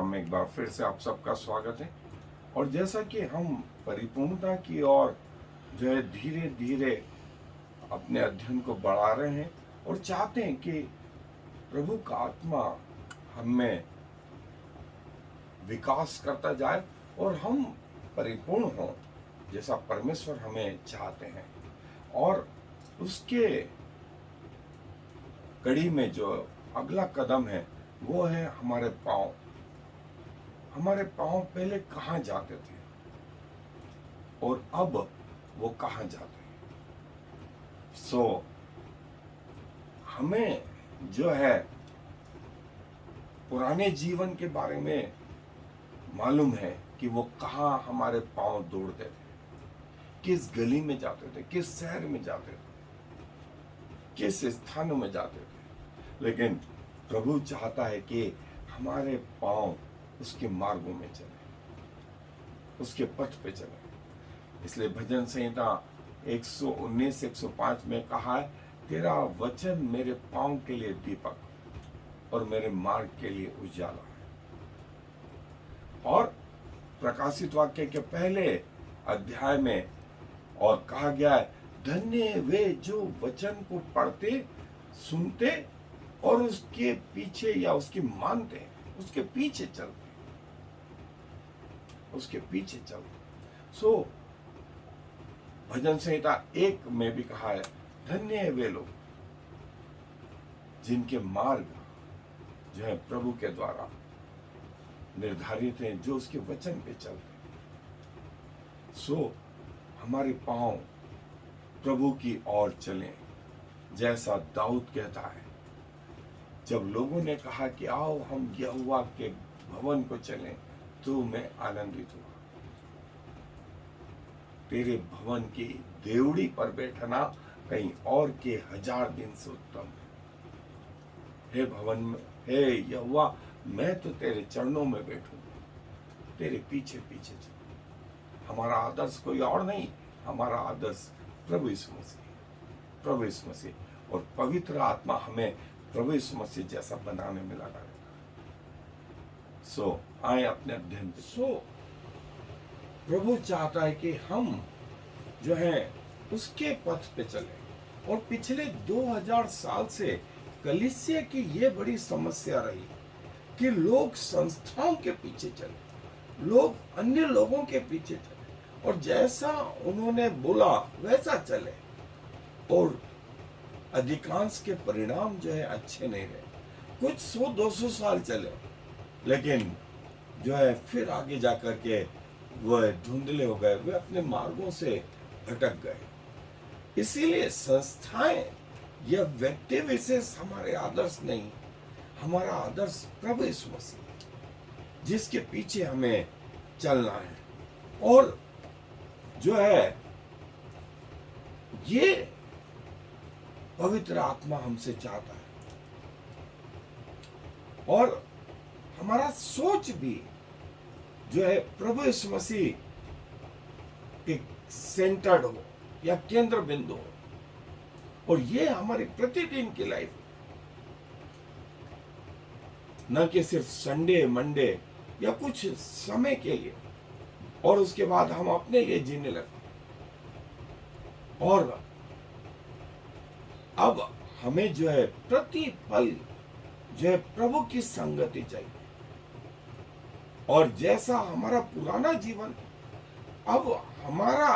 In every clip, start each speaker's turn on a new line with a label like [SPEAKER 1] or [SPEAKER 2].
[SPEAKER 1] Programme में एक बार फिर से आप सबका स्वागत है। और जैसा कि हम परिपूर्णता की ओर जो है धीरे धीरे अपने अध्ययन को बढ़ा रहे हैं और चाहते हैं कि प्रभु का आत्मा हम में विकास करता जाए और हम परिपूर्ण हों जैसा परमेश्वर हमें चाहते हैं। और उसके कड़ी में जो अगला कदम है वो है हमारे पाँव। हमारे पाँव पहले कहाँ जाते थे और अब वो कहाँ जाते हैं। हमें जो है पुराने जीवन के बारे में मालूम है कि वो कहाँ हमारे पाँव दौड़ते थे, किस गली में जाते थे, किस शहर में जाते थे, किस स्थानों में जाते थे। लेकिन प्रभु चाहता है कि हमारे पाँव उसके मार्गों में चले, उसके पथ पे चले। इसलिए भजन संहिता 119-105 में कहा है, तेरा वचन मेरे पाँव के लिए दीपक और मेरे मार्ग के लिए उजाला है। और प्रकाशित वाक्य के पहले अध्याय में और कहा गया है, धन्य वे जो वचन को पढ़ते, सुनते और उसके पीछे या उसकी मानते हैं, उसके पीछे चलते, उसके पीछे चलते। भजन संहिता 1 में भी कहा है, धन्य है वे लोग जिनके मार्ग जो है प्रभु के द्वारा निर्धारित हैं, जो उसके वचन पे चलते। हमारे पांव प्रभु की ओर चलें, जैसा दाऊद कहता है, जब लोगों ने कहा कि आओ हम यहोवा के भवन को चलें, तो मैं आनंदित हुआ। तेरे भवन की देवड़ी पर बैठना कहीं और के 1000 दिन से उत्तम है। हे भवन में, हे यहोवा, मैं तो तेरे चरणों में बैठूं, तेरे पीछे पीछे चलूं। हमारा आदर्श कोई और नहीं, हमारा आदर्श प्रभु यीशु मसीह, प्रभु यीशु मसीह। और पवित्र आत्मा हमें प्रभु यीशु मसीह जैसा बनाने में लगा रहता है। आए अपने अध्ययन पे। प्रभु चाहता है कि हम जो है उसके पथ पे चले। और पिछले 2000 साल से कलीसिया की ये बड़ी समस्या रही कि लोग संस्थाओं के पीछे चले, लोग अन्य लोगों के पीछे चले और जैसा उन्होंने बोला वैसा चले, और अधिकांश के परिणाम जो है अच्छे नहीं रहे। कुछ 100-200 साल चले, लेकिन जो है फिर आगे जाकर के वह धुंधले हो गए, वे अपने मार्गों से भटक गए। इसीलिए संस्थाएं या व्यक्ति विशेष हमारे आदर्श नहीं, हमारा आदर्श प्रभु यीशु मसीह, जिसके पीछे हमें चलना है। और जो है ये पवित्र आत्मा हमसे चाहता है, और हमारा सोच भी जो है प्रभु यीशु मसीह के सेंटर्ड हो या केंद्र बिंदु हो। और ये हमारी प्रतिदिन की लाइफ, न कि सिर्फ संडे मंडे या कुछ समय के लिए और उसके बाद हम अपने लिए जीने लगते। और अब हमें जो है प्रति पल जो है प्रभु की संगति चाहिए। और जैसा हमारा पुराना जीवन, अब हमारा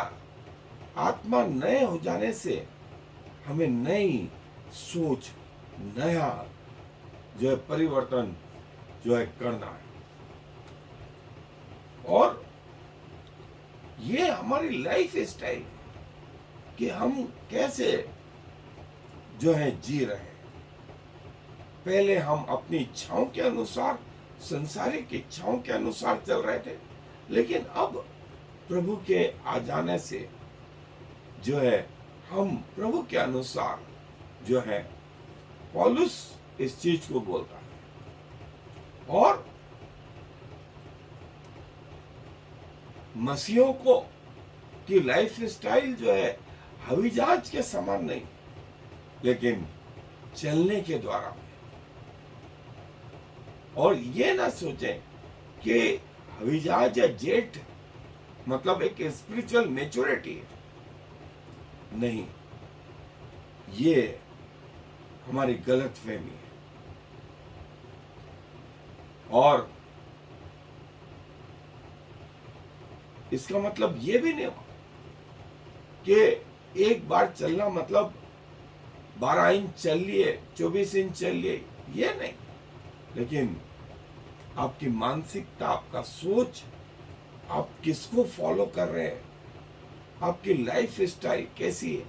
[SPEAKER 1] आत्मा नए हो जाने से हमें नई सोच, नया जो है परिवर्तन जो है करना है। और ये हमारी लाइफ स्टाइल कि हम कैसे जो है जी रहे हैं। पहले हम अपनी इच्छाओं के अनुसार, संसारिक इच्छाओं के अनुसार चल रहे थे, लेकिन अब प्रभु के आ जाने से जो है हम प्रभु के अनुसार जो है, पौलुस इस चीज को बोलता है। और मसीहों को की लाइफ स्टाइल जो है हवाई जहाज के समान नहीं, लेकिन चलने के द्वारा। और ये ना सोचें कि हविजाज या जेठ मतलब एक स्पिरिचुअल मैच्योरिटी है। नहीं, ये हमारी गलत फहमी है। और इसका मतलब ये भी नहीं कि एक बार चलना मतलब 12 इंच चल लिए, 24 इंच चल लिए, ये नहीं। लेकिन आपकी मानसिकता, आपका सोच, आप किसको फॉलो कर रहे हैं, आपकी लाइफ स्टाइल कैसी है।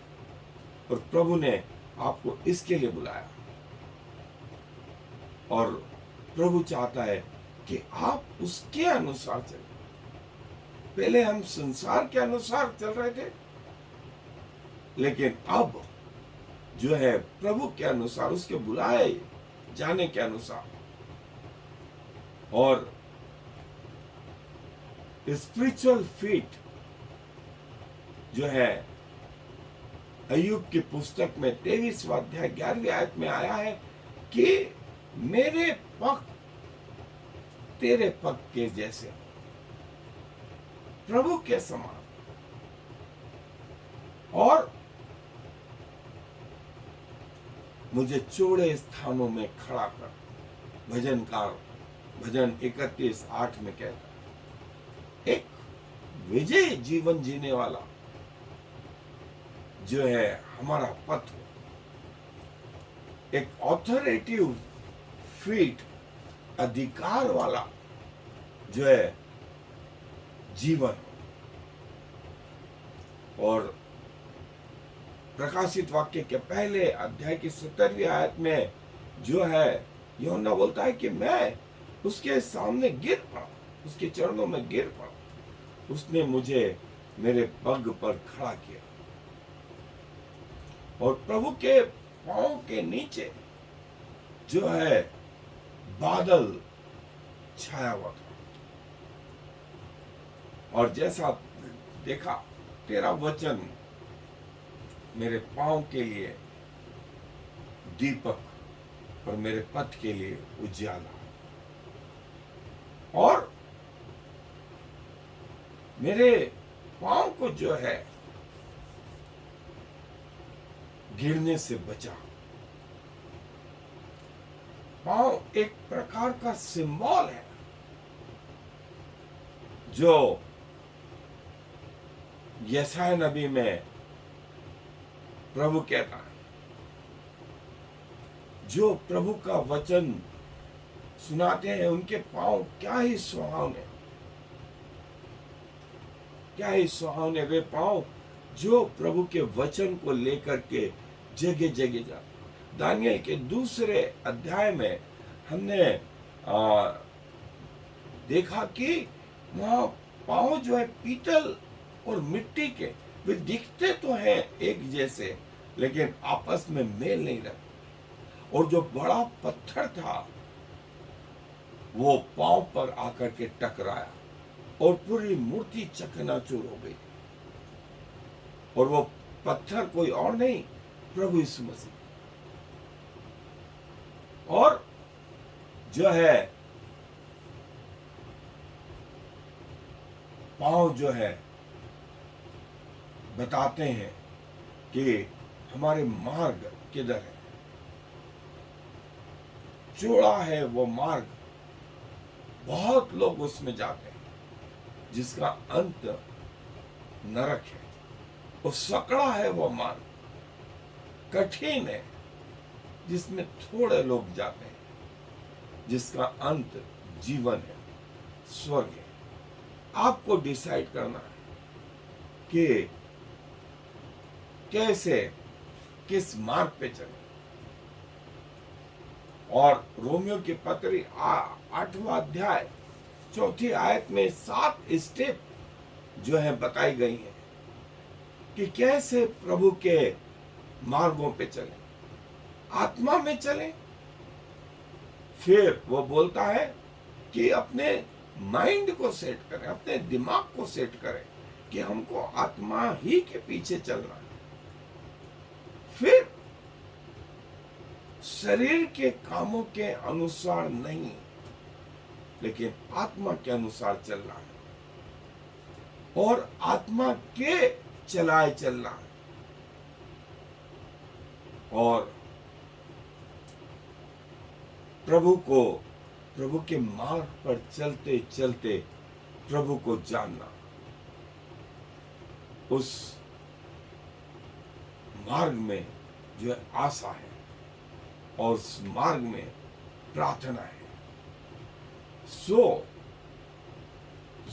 [SPEAKER 1] और प्रभु ने आपको इसके लिए बुलाया। और प्रभु चाहता है कि आप उसके अनुसार चलें। पहले हम संसार के अनुसार चल रहे थे, लेकिन अब जो है प्रभु के अनुसार, उसके बुलाए जाने के अनुसार। और स्पिरिचुअल फीट जो है अय्यूब की पुस्तक में 23वां अध्याय 11वीं आयत में आया है कि मेरे पग तेरे पग के जैसे, प्रभु के समान। और मुझे चौड़े स्थानों में खड़ा कर, भजनकार भजन 31:8 में कहता है। एक विजय जीवन जीने वाला जो है हमारा पथ, एक ऑथोरेटिव फीट, अधिकार वाला जो है जीवन। और प्रकाशित वाक्य के पहले अध्याय की 17वीं आयत में जो है यूहन्ना बोलता है कि मैं उसके सामने गिर पड़ा, उसके चरणों में गिर पड़ा। उसने मुझे मेरे पग पर खड़ा किया। और प्रभु के पांव के नीचे जो है बादल छाया हुआ था। और जैसा देखा, तेरा वचन मेरे पांव के लिए दीपक और मेरे पथ के लिए उजाला, और मेरे पांव को जो है गिरने से बचा। पांव एक प्रकार का सिंबल है जो यशायाह नबी में प्रभु कहता है, जो प्रभु का वचन सुनाते हैं उनके पांव क्या ही सुहावने, क्या ही सुहावने वे पांव जो प्रभु के वचन को लेकर के जगह जगह जाते। दानियल के 2 अध्याय में हमने देखा कि वहां पांव जो है पीतल और मिट्टी के, वे दिखते तो हैं एक जैसे, लेकिन आपस में मेल नहीं रखते। और जो बड़ा पत्थर था वो पांव पर आकर के टकराया और पूरी मूर्ति चकनाचूर हो गई। और वो पत्थर कोई और नहीं, प्रभु यीशु मसीह। और जो है पांव जो है बताते हैं कि हमारे मार्ग किधर है। चौड़ा है वो मार्ग, बहुत लोग उसमें जाते हैं, जिसका अंत नरक है। और सकड़ा है वो मार्ग, कठिन है, जिसमें थोड़े लोग जाते हैं, जिसका अंत जीवन है, स्वर्ग है। आपको डिसाइड करना है कि कैसे, किस मार्ग पे चले। और रोमियो की पत्री 8वां अध्याय 4ठी आयत में 7 स्टेप जो है बताई गई है कि कैसे प्रभु के मार्गों पे चले, आत्मा में चले। फिर वो बोलता है कि अपने माइंड को सेट करें, अपने दिमाग को सेट करें कि हमको आत्मा ही के पीछे चलना है। फिर शरीर के कामों के अनुसार नहीं, लेकिन आत्मा के अनुसार चलना है और आत्मा के चलाए चलना है। और प्रभु के मार्ग पर चलते चलते प्रभु को जानना, उस मार्ग में जो है आशा है और उस मार्ग में प्रार्थना है।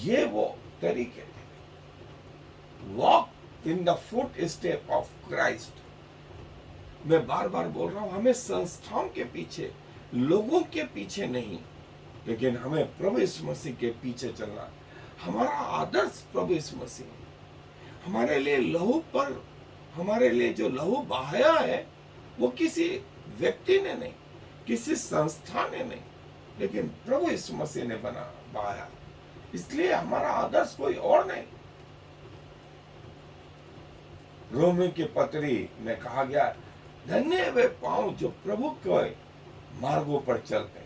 [SPEAKER 1] ये वो तरीके हैं, walk in the foot step of Christ. मैं बार बार बोल रहा हूं, हमें संस्थाओं के पीछे, लोगों के पीछे नहीं, लेकिन हमें प्रभु यीशु मसीह के पीछे चलना है। हमारा आदर्श प्रभु यीशु मसीह है। हमारे लिए जो लहू बहाया है वो किसी व्यक्ति ने नहीं, किसी संस्था ने नहीं, लेकिन प्रभु यीशु मसीह ने बहाया। इसलिए हमारा आदर्श कोई और नहीं। रोमियो की पत्री में कहा गया, धन्य वे पांव जो प्रभु के मार्गों पर चलते,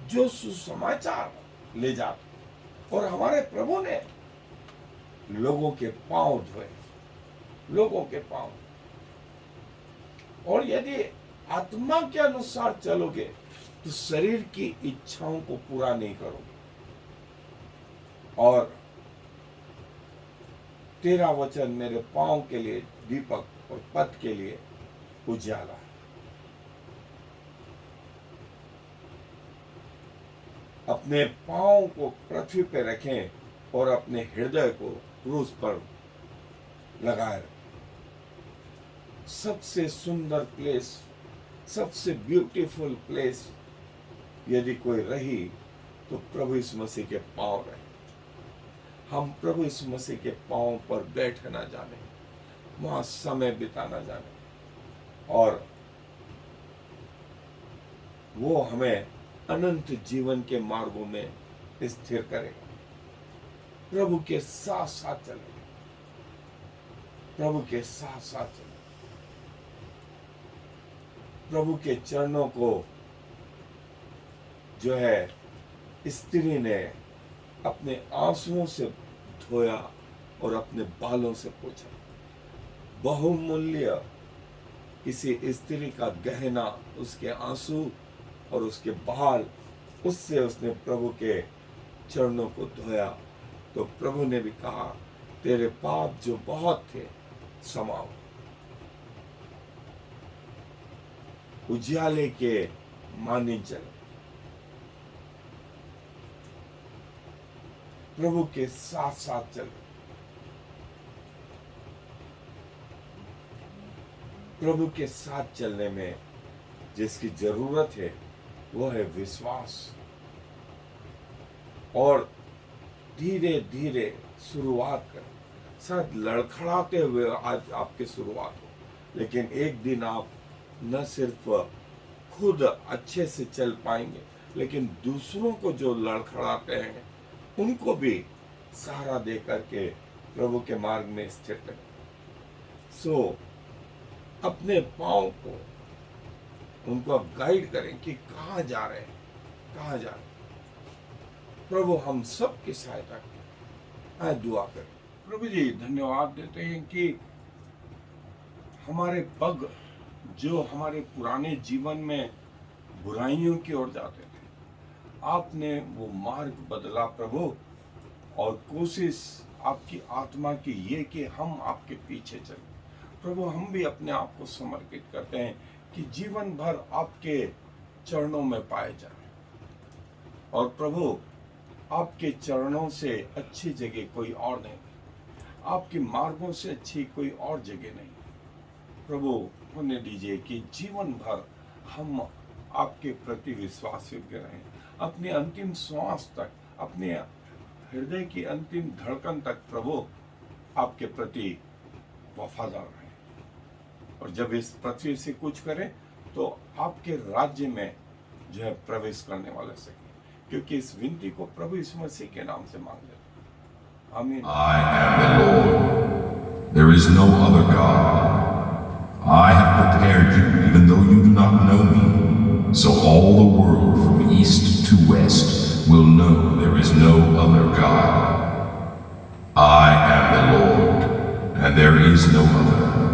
[SPEAKER 1] जो सुसमाचार ले जाते। और हमारे प्रभु ने लोगों के पांव धोए, लोगों के पांव। और यदि आत्मा के अनुसार चलोगे तो शरीर की इच्छाओं को पूरा नहीं करोगे। और तेरा वचन मेरे पांव के लिए दीपक और पथ के लिए उजाला है। अपने पांव को पृथ्वी पर रखें और अपने हृदय को क्रूस पर लगाए रखें। सबसे सुंदर प्लेस, सबसे ब्यूटीफुल प्लेस यदि कोई रही तो प्रभु यीशु मसीह के पांव रहे। हम प्रभु यीशु मसीह के पांव पर बैठना जाने, वहां समय बिताना जाने, और वो हमें अनंत जीवन के मार्गों में स्थिर करेगा। प्रभु के साथ साथ चलेगा, प्रभु के साथ साथ चलेगा। प्रभु के चरणों को जो है स्त्री ने अपने आंसुओं से धोया और अपने बालों से पोंछा। बहुमूल्य किसी स्त्री का गहना, उसके आंसू और उसके बाल, उससे उसने प्रभु के चरणों को धोया। तो प्रभु ने भी कहा, तेरे पाप जो बहुत थे समाओ। उजियाले के मानी चले, प्रभु के साथ साथ चले। प्रभु के साथ चलने में जिसकी जरूरत है वो है विश्वास। और धीरे धीरे शुरुआत करें। शायद लड़खड़ाते हुए आज आपकी शुरुआत हो, लेकिन एक दिन आप न सिर्फ खुद अच्छे से चल पाएंगे, लेकिन दूसरों को जो लड़खड़ाते हैं उनको भी सहारा दे करके प्रभु के मार्ग में स्थिर करें। अपने पांव को उनको गाइड करें कि कहाँ जा रहे हैं, कहाँ जा रहे हैं। प्रभु हम सब की सहायता करें। आए दुआ करें। प्रभु जी धन्यवाद देते हैं कि हमारे पग जो हमारे पुराने जीवन में बुराइयों की ओर जाते थे, आपने वो मार्ग बदला प्रभु, और कोशिश आपकी आत्मा की ये कि हम आपके पीछे चलें। प्रभु हम भी अपने आप को समर्पित करते हैं कि जीवन भर आपके चरणों में पाए जाए। और प्रभु आपके चरणों से अच्छी जगह कोई और नहीं, आपके मार्गों से अच्छी कोई और जगह नहीं। प्रभु होने दीजिए कि जीवन भर हम आपके प्रति विश्वास योग्य रहें, अपने अंतिम श्वास तक, अपने हृदय की अंतिम धड़कन तक प्रभु आपके प्रति वफादार रहें। और जब इस पृथ्वी से कुछ करें तो आपके राज्य में जो है प्रवेश करने वाले सके, क्योंकि इस विनती को प्रभु यीशु मसीह के नाम से मांग लेते हैं। आमीन।
[SPEAKER 2] I am the Lord. There is no other God. I have prepared you even though you do not know me. So all the world from east to west will know there is no other God. I am the Lord, and there is no other.